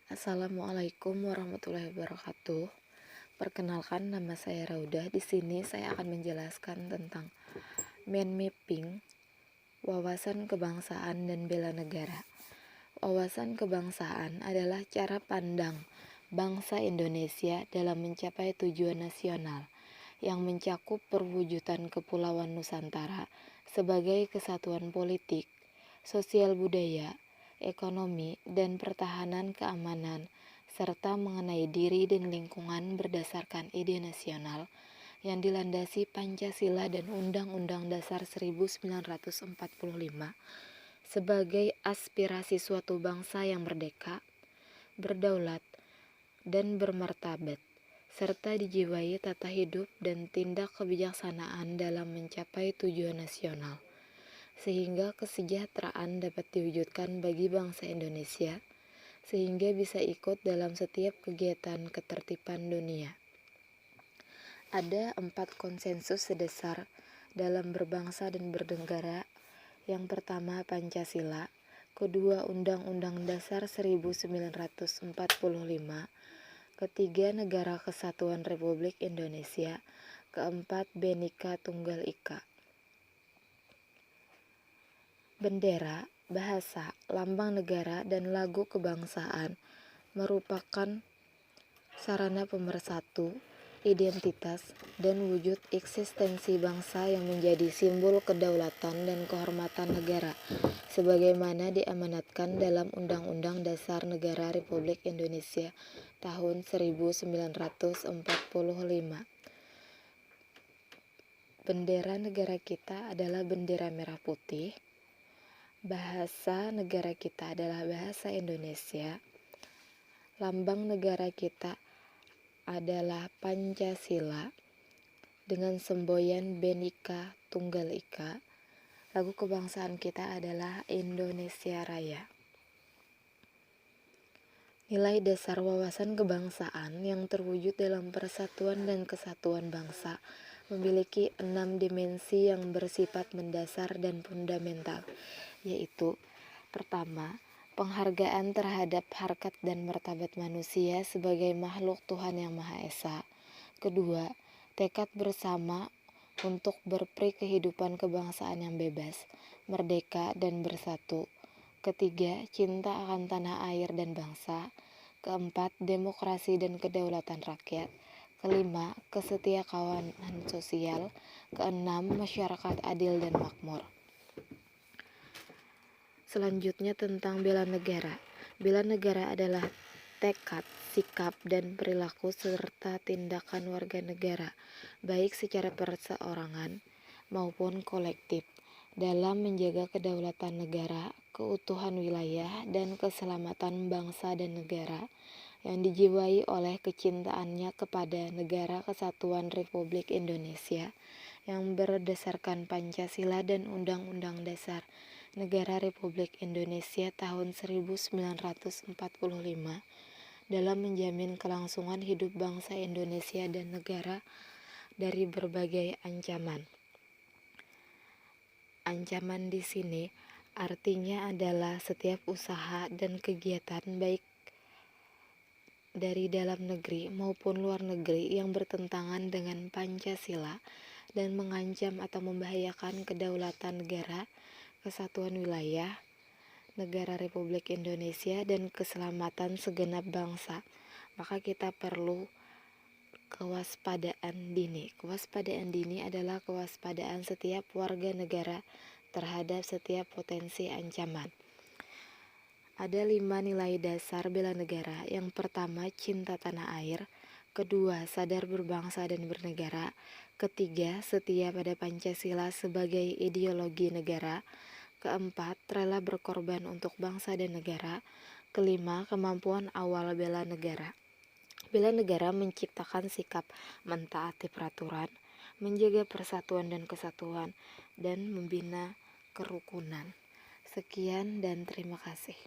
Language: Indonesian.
Assalamualaikum warahmatullahi wabarakatuh. Perkenalkan, nama saya Raudah. Di sini saya akan menjelaskan tentang mind mapping, wawasan kebangsaan dan bela negara. Wawasan kebangsaan adalah cara pandang bangsa Indonesia dalam mencapai tujuan nasional yang mencakup perwujudan Kepulauan Nusantara sebagai kesatuan politik, sosial budaya, ekonomi, dan pertahanan keamanan, serta mengenai diri dan lingkungan berdasarkan ide nasional yang dilandasi Pancasila dan Undang-Undang Dasar 1945 sebagai aspirasi suatu bangsa yang merdeka, berdaulat, dan bermartabat, serta dijiwai tata hidup dan tindak kebijaksanaan dalam mencapai tujuan nasional, sehingga kesejahteraan dapat diwujudkan bagi bangsa Indonesia, sehingga bisa ikut dalam setiap kegiatan ketertiban dunia. Ada 4 konsensus dasar dalam berbangsa dan bernegara. Yang pertama, Pancasila. Kedua, Undang-Undang Dasar 1945. Ketiga, Negara Kesatuan Republik Indonesia. Keempat, Bhinneka Tunggal Ika. Bendera, bahasa, lambang negara, dan lagu kebangsaan merupakan sarana pemersatu, identitas, dan wujud eksistensi bangsa yang menjadi simbol kedaulatan dan kehormatan negara, sebagaimana diamanatkan dalam Undang-Undang Dasar Negara Republik Indonesia tahun 1945. Bendera negara kita adalah bendera merah putih. Bahasa negara kita adalah bahasa Indonesia. Lambang negara kita adalah Pancasila dengan semboyan Bhinneka Tunggal Ika. Lagu kebangsaan kita adalah Indonesia Raya. Nilai dasar wawasan kebangsaan yang terwujud dalam persatuan dan kesatuan bangsa memiliki 6 dimensi yang bersifat mendasar dan fundamental, yaitu: pertama, penghargaan terhadap harkat dan martabat manusia sebagai makhluk Tuhan Yang Maha Esa. Kedua, tekad bersama untuk berperi kehidupan kebangsaan yang bebas, merdeka, dan bersatu. Ketiga, cinta akan tanah air dan bangsa. Keempat, demokrasi dan kedaulatan rakyat. Kelima, kesetiakawanan sosial. Keenam, masyarakat adil dan makmur. Selanjutnya tentang bela negara. Bela negara adalah tekad, sikap, dan perilaku serta tindakan warga negara, baik secara perseorangan maupun kolektif, dalam menjaga kedaulatan negara, keutuhan wilayah, dan keselamatan bangsa dan negara, yang dijiwai oleh kecintaannya kepada Negara Kesatuan Republik Indonesia yang berdasarkan Pancasila dan Undang-Undang Dasar Negara Republik Indonesia tahun 1945 dalam menjamin kelangsungan hidup bangsa Indonesia dan negara dari berbagai ancaman. Ancaman di sini artinya adalah setiap usaha dan kegiatan baik dari dalam negeri maupun luar negeri yang bertentangan dengan Pancasila dan mengancam atau membahayakan kedaulatan negara, kesatuan wilayah negara Republik Indonesia, dan keselamatan segenap bangsa, maka kita perlu kewaspadaan dini. Kewaspadaan dini adalah kewaspadaan setiap warga negara terhadap setiap potensi ancaman. Ada 5 nilai dasar bela negara. Yang pertama, cinta tanah air. Kedua, sadar berbangsa dan bernegara. Ketiga, setia pada Pancasila sebagai ideologi negara. Keempat, rela berkorban untuk bangsa dan negara. Kelima, kemampuan awal bela negara. Bela negara menciptakan sikap mentaati peraturan, menjaga persatuan dan kesatuan, dan membina kerukunan. Sekian dan terima kasih.